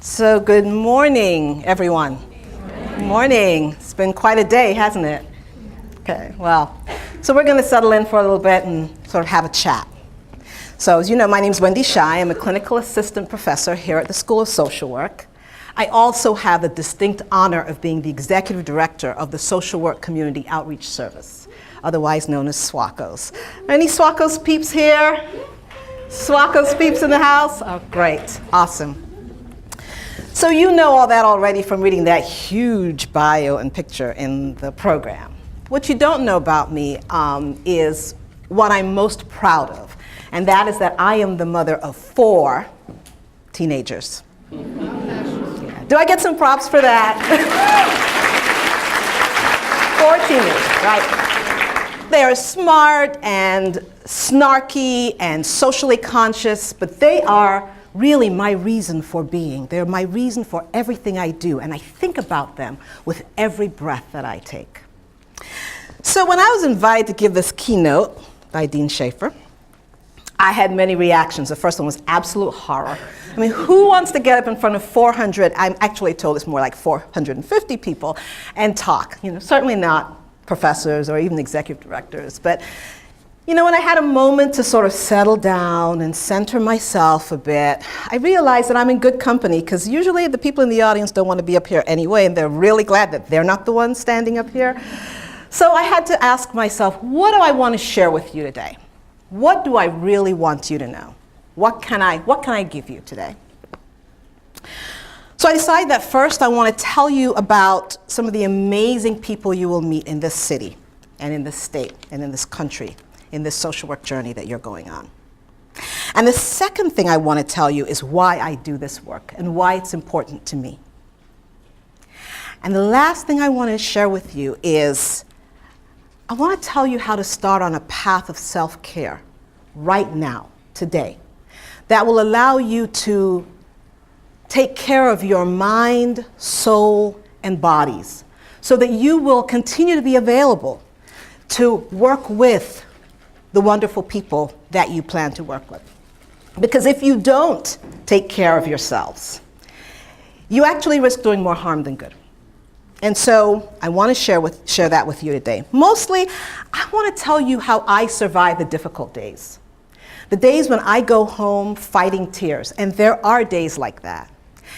So good morning, everyone. Good morning. It's been quite a day, hasn't it? Okay, well, so we're going to settle in for a little bit and sort of have a chat. So as you know, my name is Wendy Shaia. I'm a clinical assistant professor here at the School of Social Work. I also have the distinct honor of being the executive director of the Social Work Community Outreach Service, otherwise known as SWACOs. Any SWACOs peeps here? SWACOs peeps in the house? Oh, great, awesome. So you know all that already from reading that huge bio and picture in the program. What you don't know about me is what I'm most proud of, and that is that I am the mother of 4 teenagers. Yeah. Do I get some props for that? 4 teenagers, right? They are smart and snarky and socially conscious, but they are really my reason for being. They're my reason for everything I do, and I think about them with every breath that I take. So when I was invited to give this keynote by Dean Schaefer, I had many reactions. The first one was absolute horror. I mean, who wants to get up in front of 400, I'm actually told it's more like 450 people, and talk? You know, certainly not professors or even executive directors, but you know, when I had a moment to sort of settle down and center myself a bit, I realized that I'm in good company, because usually the people in the audience don't want to be up here anyway, and they're really glad that they're not the ones standing up here. So I had to ask myself, what do I want to share with you today? What do I really want you to know? What can I give you today? So I decided that first I want to tell you about some of the amazing people you will meet in this city and in this state and in this country, in this social work journey that you're going on. And the second thing I want to tell you is why I do this work and why it's important to me. And the last thing I want to share with you is I want to tell you how to start on a path of self-care right now, today, that will allow you to take care of your mind, soul, and bodies so that you will continue to be available to work with the wonderful people that you plan to work with. Because if you don't take care of yourselves, you actually risk doing more harm than good. And so I want to share that with you today. Mostly, I want to tell you how I survive the difficult days. The days when I go home fighting tears, and there are days like that.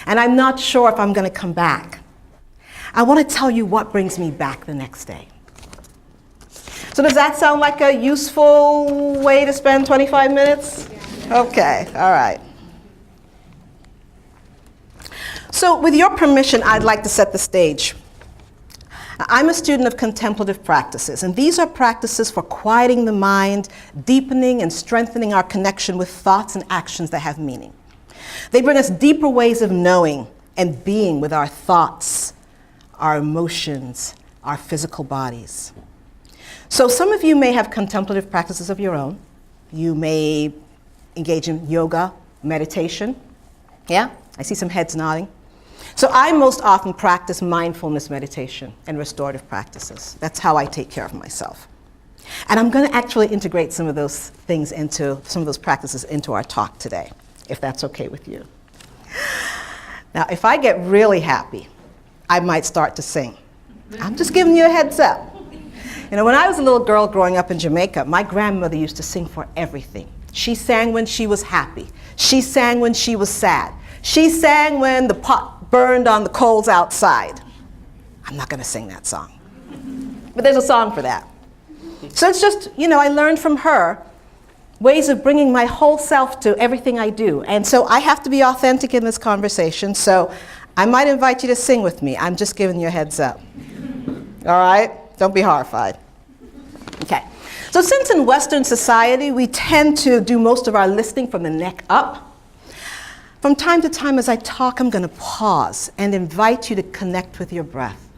And I'm not sure if I'm going to come back. I want to tell you what brings me back the next day. So does that sound like a useful way to spend 25 minutes? Yeah. Okay, all right. So with your permission, I'd like to set the stage. I'm a student of contemplative practices, and these are practices for quieting the mind, deepening and strengthening our connection with thoughts and actions that have meaning. They bring us deeper ways of knowing and being with our thoughts, our emotions, our physical bodies. So some of you may have contemplative practices of your own. You may engage in yoga, meditation. Yeah, I see some heads nodding. So I most often practice mindfulness meditation and restorative practices. That's how I take care of myself. And I'm going to actually integrate some of those practices into our talk today, if that's okay with you. Now, if I get really happy, I might start to sing. I'm just giving you a heads up. You know, when I was a little girl growing up in Jamaica, my grandmother used to sing for everything. She sang when she was happy. She sang when she was sad. She sang when the pot burned on the coals outside. I'm not going to sing that song. But there's a song for that. So it's just, you know, I learned from her ways of bringing my whole self to everything I do. And so I have to be authentic in this conversation. So I might invite you to sing with me. I'm just giving you a heads up. All right? Don't be horrified. Okay. So since in Western society we tend to do most of our listening from the neck up, from time to time as I talk, I'm going to pause and invite you to connect with your breath,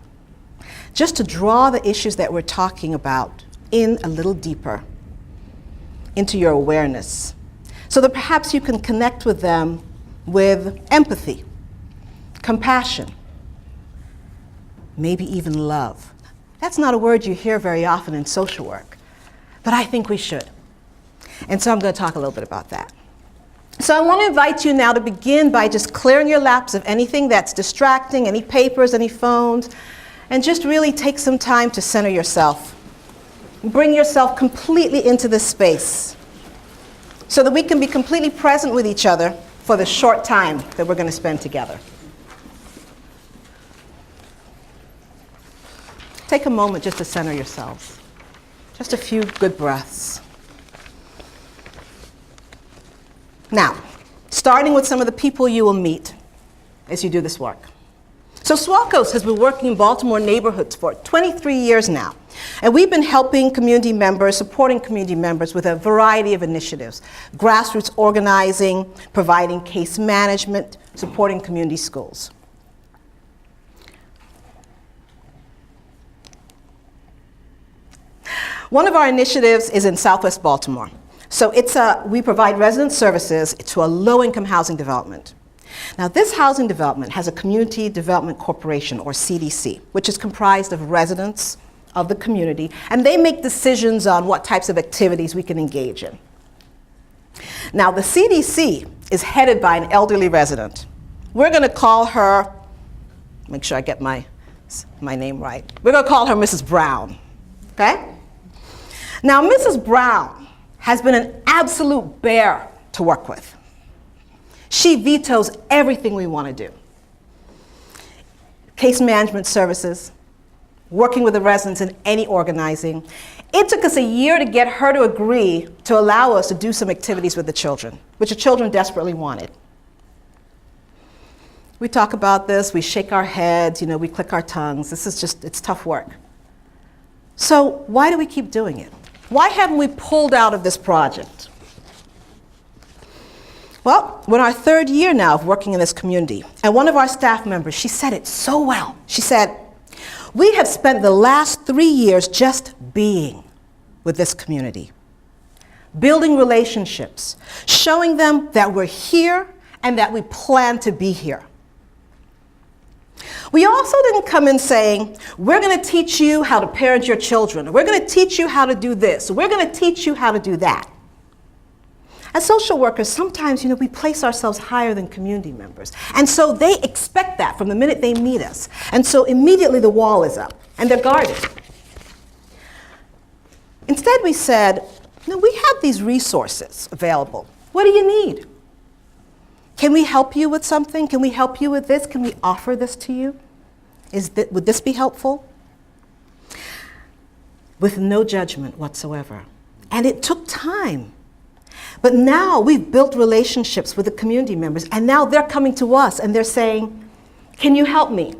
just to draw the issues that we're talking about in a little deeper into your awareness, so that perhaps you can connect with them with empathy, compassion, maybe even love. That's not a word you hear very often in social work, but I think we should. And so I'm going to talk a little bit about that. So I want to invite you now to begin by just clearing your laps of anything that's distracting, any papers, any phones, and just really take some time to center yourself. Bring yourself completely into this space so that we can be completely present with each other for the short time that we're going to spend together. Take a moment just to center yourselves. Just a few good breaths. Now, starting with some of the people you will meet as you do this work. So SWACOS has been working in Baltimore neighborhoods for 23 years now. And we've been helping community members, supporting community members with a variety of initiatives. Grassroots organizing, providing case management, supporting community schools. One of our initiatives is in Southwest Baltimore. So we provide resident services to a low-income housing development. Now, this housing development has a Community Development Corporation, or CDC, which is comprised of residents of the community, and they make decisions on what types of activities we can engage in. Now, the CDC is headed by an elderly resident. We're going to call her, make sure I get my name right. We're going to call her Mrs. Brown, okay? Now, Mrs. Brown has been an absolute bear to work with. She vetoes everything we want to do. Case management services, working with the residents in any organizing. It took us a year to get her to agree to allow us to do some activities with the children, which the children desperately wanted. We talk about this, we shake our heads, we click our tongues. This is just, it's tough work. So why do we keep doing it? Why haven't we pulled out of this project? Well, we're in our third year now of working in this community, and one of our staff members, she said it so well. She said, we have spent the last 3 years just being with this community, building relationships, showing them that we're here and that we plan to be here. We also didn't come in saying, we're going to teach you how to parent your children, or we're going to teach you how to do this, or we're going to teach you how to do that. As social workers, sometimes, we place ourselves higher than community members. And so they expect that from the minute they meet us. And so immediately the wall is up, and they're guarded. Instead, we said, we have these resources available. What do you need? Can we help you with something? Can we help you with this? Can we offer this to you? Would this be helpful? With no judgment whatsoever. And it took time. But now we've built relationships with the community members, and now they're coming to us and they're saying, can you help me?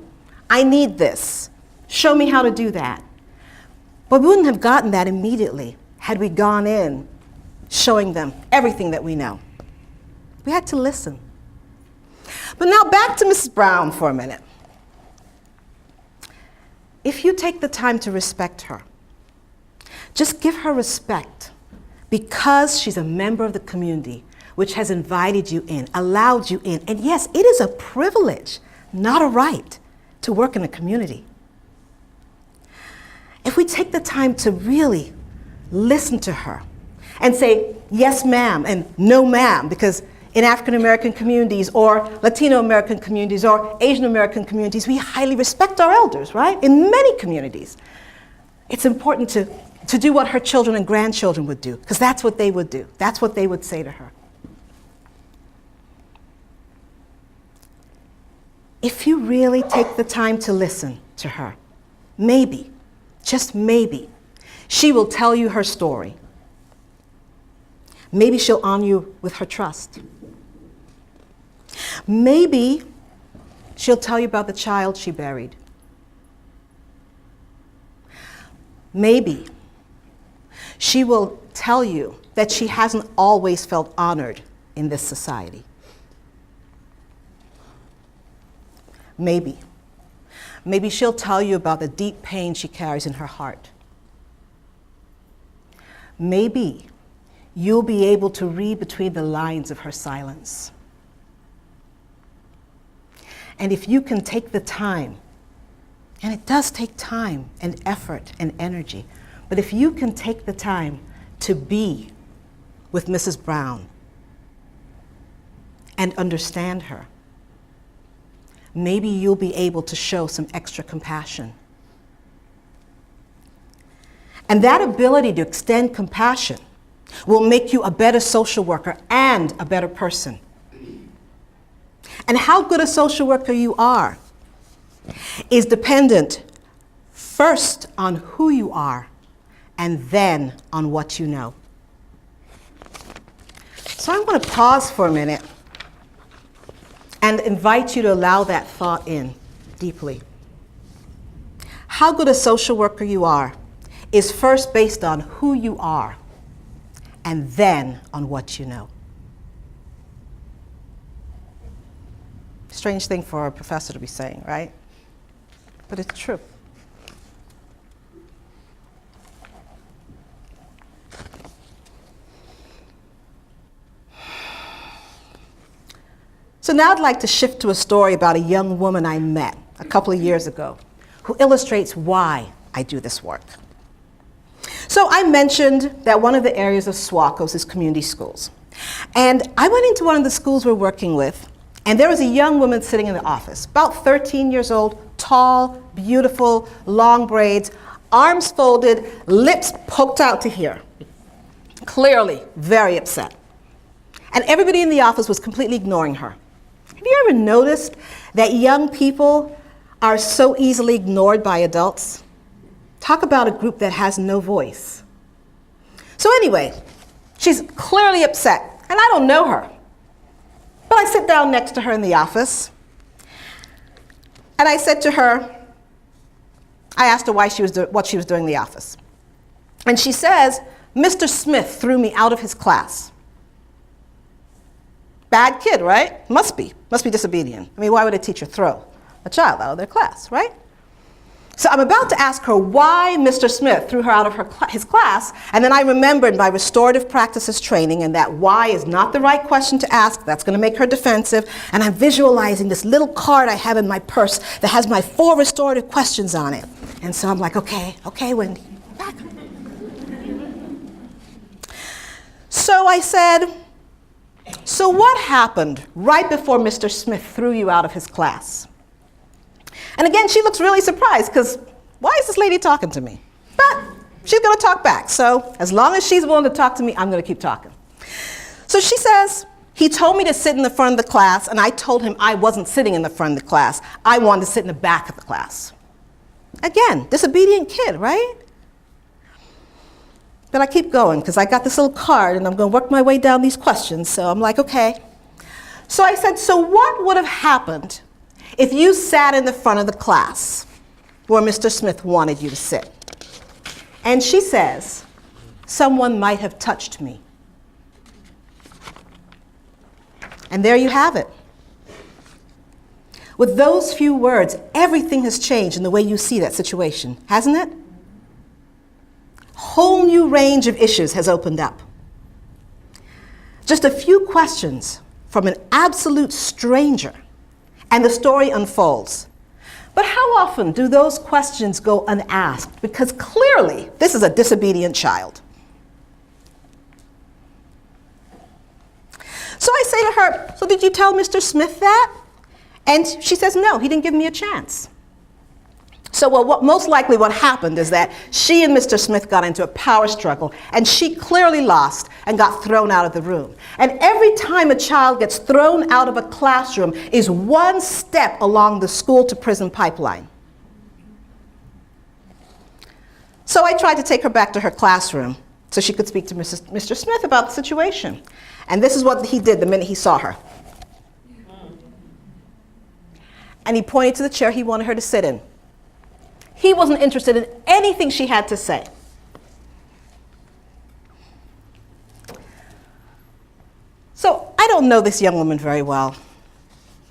I need this. Show me how to do that. But we wouldn't have gotten that immediately had we gone in showing them everything that we know. We had to listen. But now back to Mrs. Brown for a minute. If you take the time to respect her, just give her respect because she's a member of the community which has invited you in, allowed you in. And yes, it is a privilege, not a right, to work in a community. If we take the time to really listen to her and say, yes, ma'am, and no, ma'am, because in African American communities or Latino American communities or Asian American communities, we highly respect our elders, right? In many communities. It's important to do what her children and grandchildren would do, because that's what they would do. That's what they would say to her. If you really take the time to listen to her, maybe, just maybe, she will tell you her story. Maybe she'll honor you with her trust. Maybe she'll tell you about the child she buried. Maybe she will tell you that she hasn't always felt honored in this society. Maybe. Maybe she'll tell you about the deep pain she carries in her heart. Maybe you'll be able to read between the lines of her silence. And if you can take the time, and it does take time and effort and energy, but if you can take the time to be with Mrs. Brown, and understand her. Maybe you'll be able to show some extra compassion. And that ability to extend compassion will make you a better social worker and a better person. And how good a social worker you are is dependent first on who you are and then on what you know. So I'm going to pause for a minute and invite you to allow that thought in deeply. How good a social worker you are is first based on who you are and then on what you know. Strange thing for a professor to be saying, right? But it's true. So now I'd like to shift to a story about a young woman I met a couple of years ago who illustrates why I do this work. So I mentioned that one of the areas of SWACOs is community schools. And I went into one of the schools we're working with, and there was a young woman sitting in the office, about 13 years old, tall, beautiful, long braids, arms folded, lips poked out to here. Clearly very upset. And everybody in the office was completely ignoring her. Have you ever noticed that young people are so easily ignored by adults? Talk about a group that has no voice. So anyway, she's clearly upset, and I don't know her. But I sit down next to her in the office, and I said to her, I asked her what she was doing in the office. And she says, Mr. Smith threw me out of his class. Bad kid, right? Must be disobedient. I mean, why would a teacher throw a child out of their class, right? So I'm about to ask her why Mr. Smith threw her out of his class, and then I remembered my restorative practices training and that why is not the right question to ask. That's going to make her defensive. And I'm visualizing this little card I have in my purse that has my 4 restorative questions on it. And so I'm like, okay, Wendy, back. So I said, so what happened right before Mr. Smith threw you out of his class? And again, she looks really surprised because why is this lady talking to me? But she's going to talk back. So as long as she's willing to talk to me, I'm going to keep talking. So she says, he told me to sit in the front of the class, and I told him I wasn't sitting in the front of the class. I wanted to sit in the back of the class. Again, disobedient kid, right? But I keep going because I got this little card, and I'm going to work my way down these questions. So I'm like, okay. So I said, so what would have happened if you sat in the front of the class where Mr. Smith wanted you to sit? And she says, someone might have touched me. And there you have it. With those few words, everything has changed in the way you see that situation, hasn't it? Whole new range of issues has opened up. Just a few questions from an absolute stranger, and the story unfolds. But how often do those questions go unasked? Because clearly, this is a disobedient child. So I say to her, so did you tell Mr. Smith that? And she says, no, he didn't give me a chance. So most likely what happened is that she and Mr. Smith got into a power struggle, and she clearly lost and got thrown out of the room. And every time a child gets thrown out of a classroom is one step along the school to prison pipeline. So I tried to take her back to her classroom so she could speak to Mr. Smith about the situation. And this is what he did the minute he saw her. And he pointed to the chair he wanted her to sit in. He wasn't interested in anything she had to say. So I don't know this young woman very well,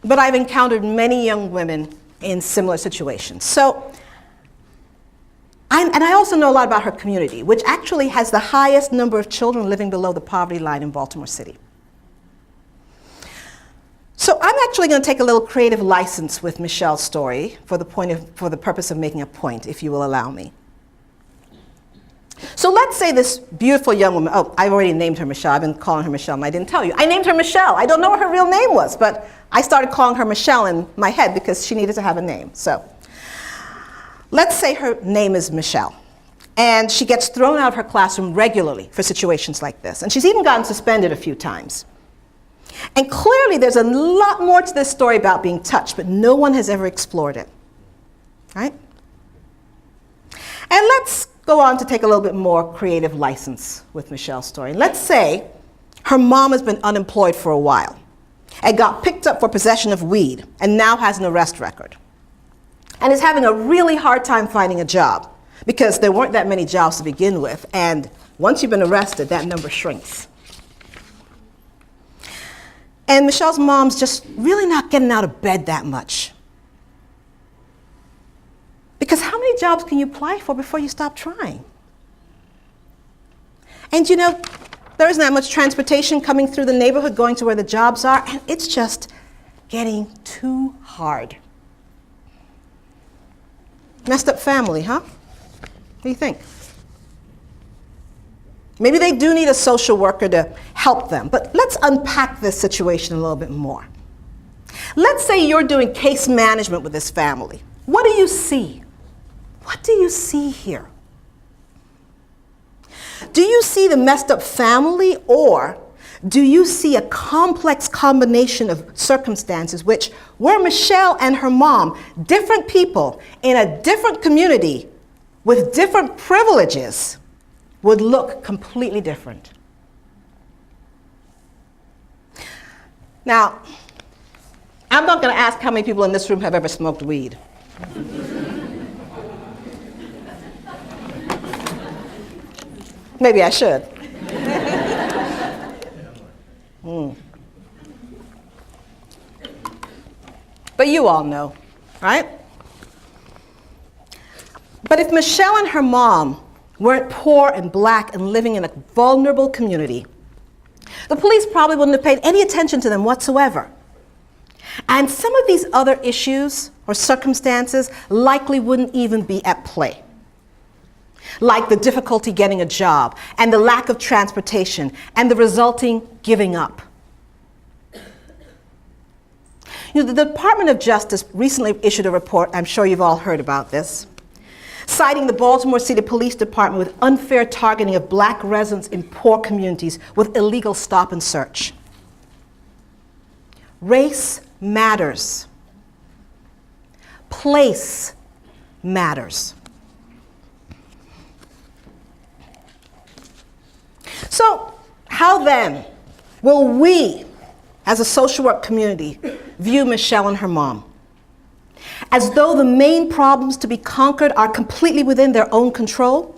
but I've encountered many young women in similar situations. So, and I also know a lot about her community, which actually has the highest number of children living below the poverty line in Baltimore City. So I'm actually going to take a little creative license with Michelle's story for the purpose of making a point, if you will allow me. So let's say this beautiful young woman, oh, I already named her Michelle. I've been calling her Michelle and I didn't tell you. I named her Michelle. I don't know what her real name was, but I started calling her Michelle in my head because she needed to have a name. So let's say her name is Michelle. And she gets thrown out of her classroom regularly for situations like this. And she's even gotten suspended a few times. And clearly there's a lot more to this story about being touched, but no one has ever explored it. Right? And let's go on to take a little bit more creative license with Michelle's story. Let's say her mom has been unemployed for a while and got picked up for possession of weed and now has an arrest record and is having a really hard time finding a job because there weren't that many jobs to begin with, and once you've been arrested, that number shrinks. And Michelle's mom's just really not getting out of bed that much. Because how many jobs can you apply for before you stop trying? And you know, there isn't that much transportation coming through the neighborhood going to where the jobs are, and it's just getting too hard. Messed up family, huh? What do you think? Maybe they do need a social worker to help them, but let's unpack this situation a little bit more. Let's say you're doing case management with this family. What do you see? What do you see here? Do you see the messed up family, or do you see a complex combination of circumstances where Michelle and her mom, different people in a different community with different privileges, would look completely different? Now, I'm not going to ask how many people in this room have ever smoked weed. Maybe I should. But you all know, right? But if Michelle and her mom weren't poor and black and living in a vulnerable community, the police probably wouldn't have paid any attention to them whatsoever. And some of these other issues or circumstances likely wouldn't even be at play, like the difficulty getting a job and the lack of transportation and the resulting giving up. You know, the Department of Justice recently issued a report, I'm sure you've all heard about this, citing the Baltimore City Police Department with unfair targeting of black residents in poor communities with illegal stop and search. Race matters. Place matters. So, how then will we, as a social work community, view Michelle and her mom? As though the main problems to be conquered are completely within their own control?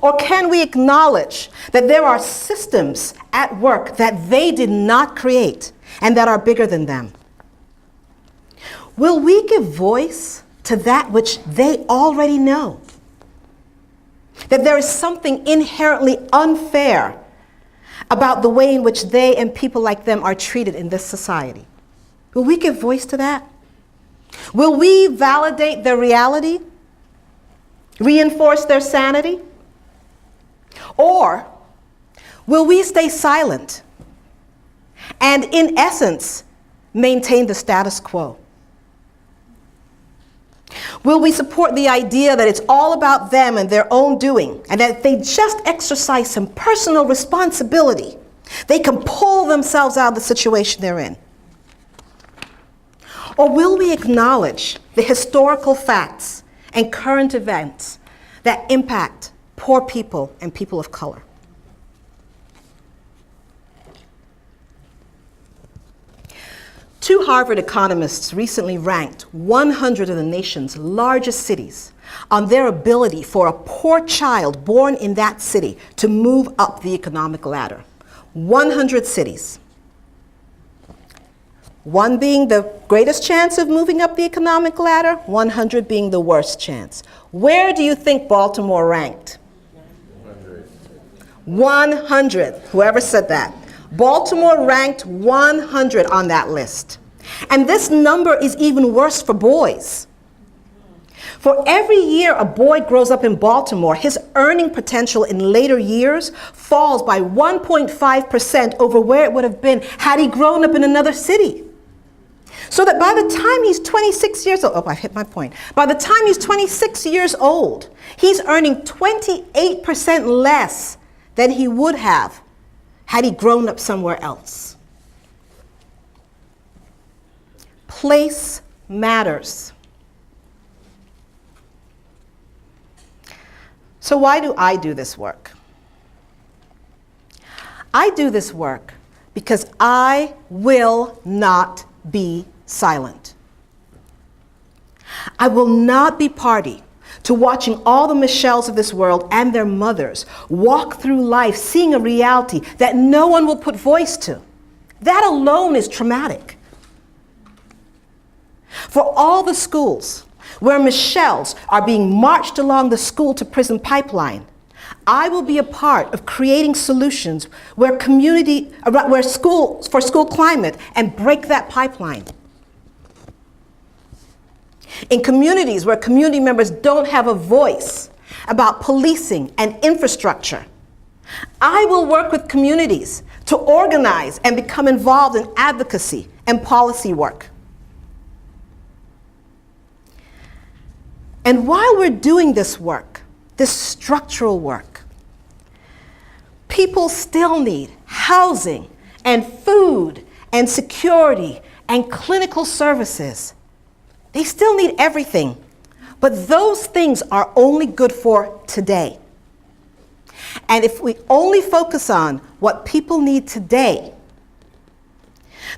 Or can we acknowledge that there are systems at work that they did not create and that are bigger than them? Will we give voice to that which they already know? That there is something inherently unfair about the way in which they and people like them are treated in this society? Will we give voice to that? Will we validate their reality? Reinforce their sanity? Or will we stay silent and, in essence, maintain the status quo? Will we support the idea that it's all about them and their own doing, and that if they just exercise some personal responsibility, they can pull themselves out of the situation they're in? Or will we acknowledge the historical facts and current events that impact poor people and people of color? Two Harvard economists recently ranked 100 of the nation's largest cities on their ability for a poor child born in that city to move up the economic ladder. 100 cities. One being the greatest chance of moving up the economic ladder, 100 being the worst chance. Where do you think Baltimore ranked? 100. Whoever said that. Baltimore ranked 100 on that list. And this number is even worse for boys. For every year a boy grows up in Baltimore, his earning potential in later years falls by 1.5% over where it would have been had he grown up in another city. So that by the time he's 26 years old, I hit my point. By the time he's 26 years old, he's earning 28% less than he would have had he grown up somewhere else. Place matters. So why do I do this work? I do this work because I will not be silent. I will not be party to watching all the Michelles of this world and their mothers walk through life seeing a reality that no one will put voice to. That alone is traumatic. For all the schools where Michelles are being marched along the school to prison pipeline, I will be a part of creating solutions where for school climate and break that pipeline. In communities where community members don't have a voice about policing and infrastructure, I will work with communities to organize and become involved in advocacy and policy work. And while we're doing this work, this structural work, people still need housing and food and security and clinical services. They still need everything, but those things are only good for today. And if we only focus on what people need today,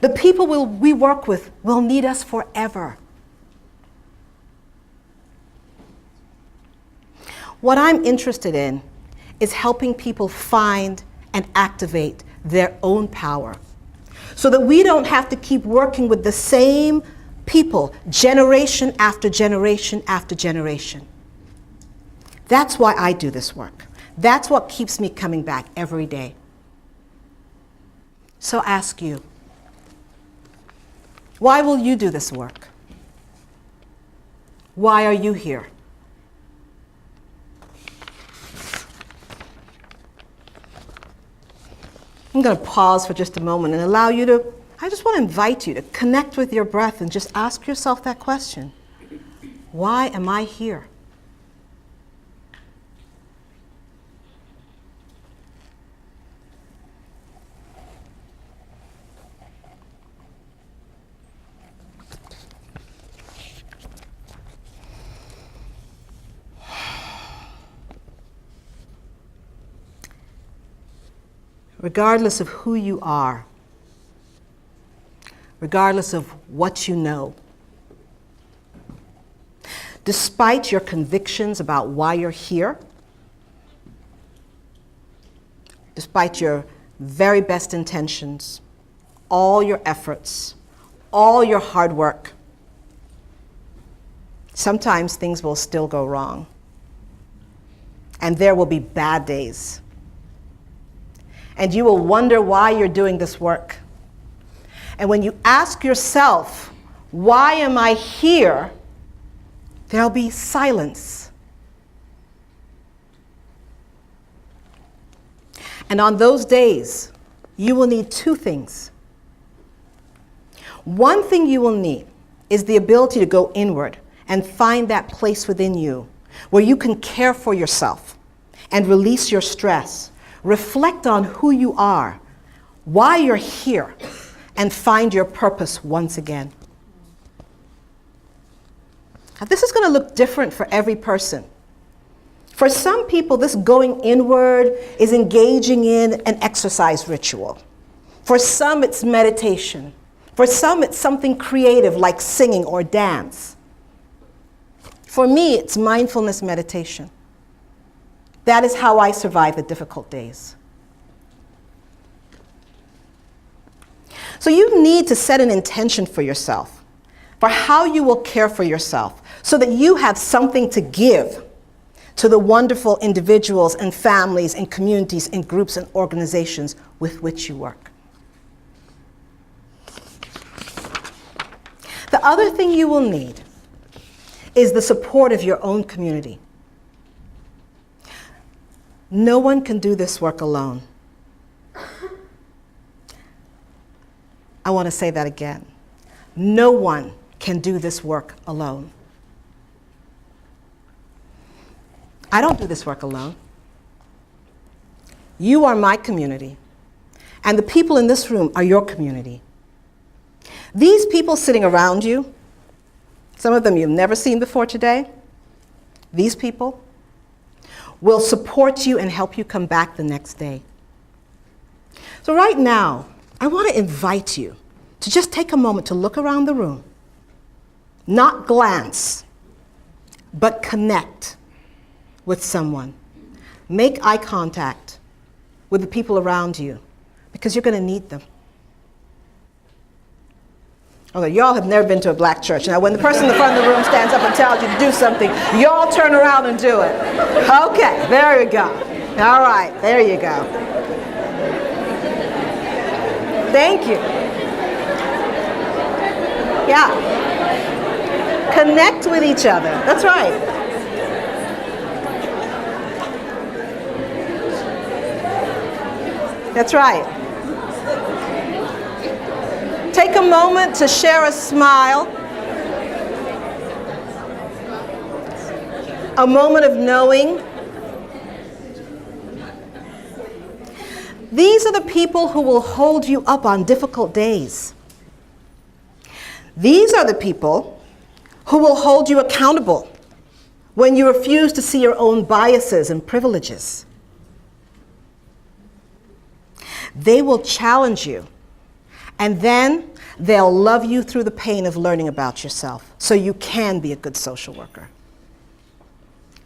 the people we work with will need us forever. What I'm interested in is helping people find and activate their own power so that we don't have to keep working with the same people generation after generation after generation. That's why I do this work. That's what keeps me coming back every day. So I ask you, why will you do this work? Why are you here? I'm going to pause for just a moment and allow you to, I just want to invite you to connect with your breath and just ask yourself that question. Why am I here? Regardless of who you are, regardless of what you know, despite your convictions about why you're here, despite your very best intentions, all your efforts, all your hard work, sometimes things will still go wrong. And there will be bad days. And you will wonder why you're doing this work. And when you ask yourself, why am I here? There'll be silence. And on those days, you will need two things. One thing you will need is the ability to go inward and find that place within you where you can care for yourself and release your stress. Reflect on who you are, why you're here, and find your purpose once again. Now, this is going to look different for every person. For some people, this going inward is engaging in an exercise ritual. For some, it's meditation. For some, it's something creative like singing or dance. For me, it's mindfulness meditation. That is how I survive the difficult days. So you need to set an intention for yourself, for how you will care for yourself, so that you have something to give to the wonderful individuals and families and communities and groups and organizations with which you work. The other thing you will need is the support of your own community. No one can do this work alone. I want to say that again. No one can do this work alone. I don't do this work alone. You are my community, and the people in this room are your community. These people sitting around you, some of them you've never seen before today, these people will support you and help you come back the next day. So right now, I want to invite you to just take a moment to look around the room, not glance, but connect with someone. Make eye contact with the people around you, because you're going to need them. Okay, y'all have never been to a black church. Now, when the person in the front of the room stands up and tells you to do something, y'all turn around and do it. Okay, there you go. All right, there you go. Thank you. Yeah. Connect with each other. That's right. That's right. Take a moment to share a smile, a moment of knowing. These are the people who will hold you up on difficult days. These are the people who will hold you accountable when you refuse to see your own biases and privileges. They will challenge you, and then they'll love you through the pain of learning about yourself, so you can be a good social worker.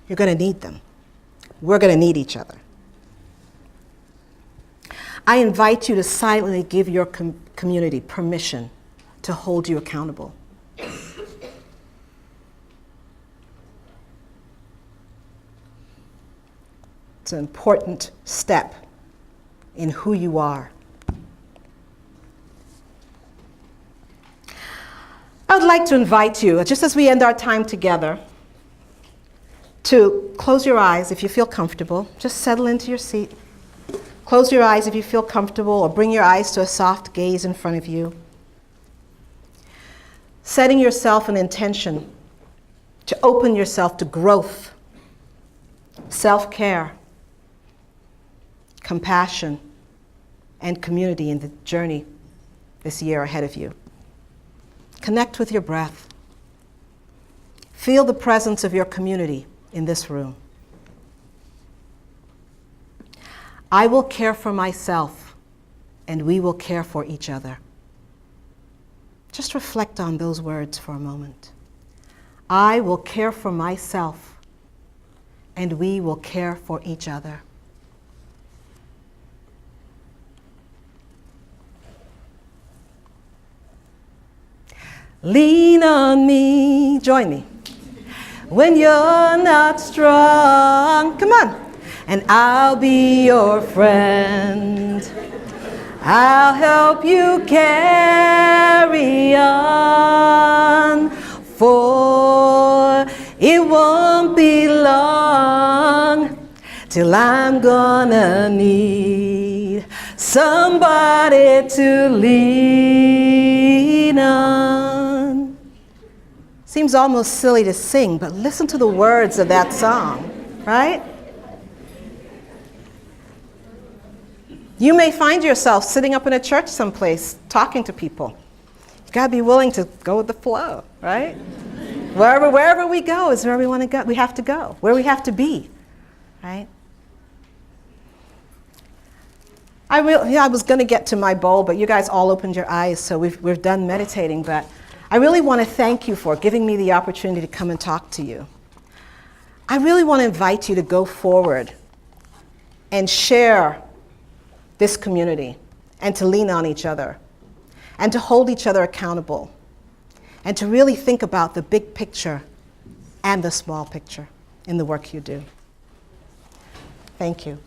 You're going to need them. We're going to need each other. I invite you to silently give your community permission to hold you accountable. It's an important step in who you are. I would like to invite you, just as we end our time together, to close your eyes if you feel comfortable. Just settle into your seat. Close your eyes if you feel comfortable, or bring your eyes to a soft gaze in front of you. Setting yourself an intention to open yourself to growth, self-care, compassion, and community in the journey this year ahead of you. Connect with your breath. Feel the presence of your community in this room. I will care for myself, and we will care for each other. Just reflect on those words for a moment. I will care for myself, and we will care for each other. Lean on me, join me. When you're not strong, come on. And I'll be your friend. I'll help you carry on, for it won't be long till I'm gonna need somebody to lean on. Seems almost silly to sing, but listen to the words of that song, right? You may find yourself sitting up in a church someplace talking to people. You gotta be willing to go with the flow, right? Wherever we go is where we want to go. We have to go, where we have to be, right? I was going to get to my bowl, but you guys all opened your eyes, so we're done meditating. But I really want to thank you for giving me the opportunity to come and talk to you. I really want to invite you to go forward and share this community, and to lean on each other, and to hold each other accountable, and to really think about the big picture and the small picture in the work you do. Thank you.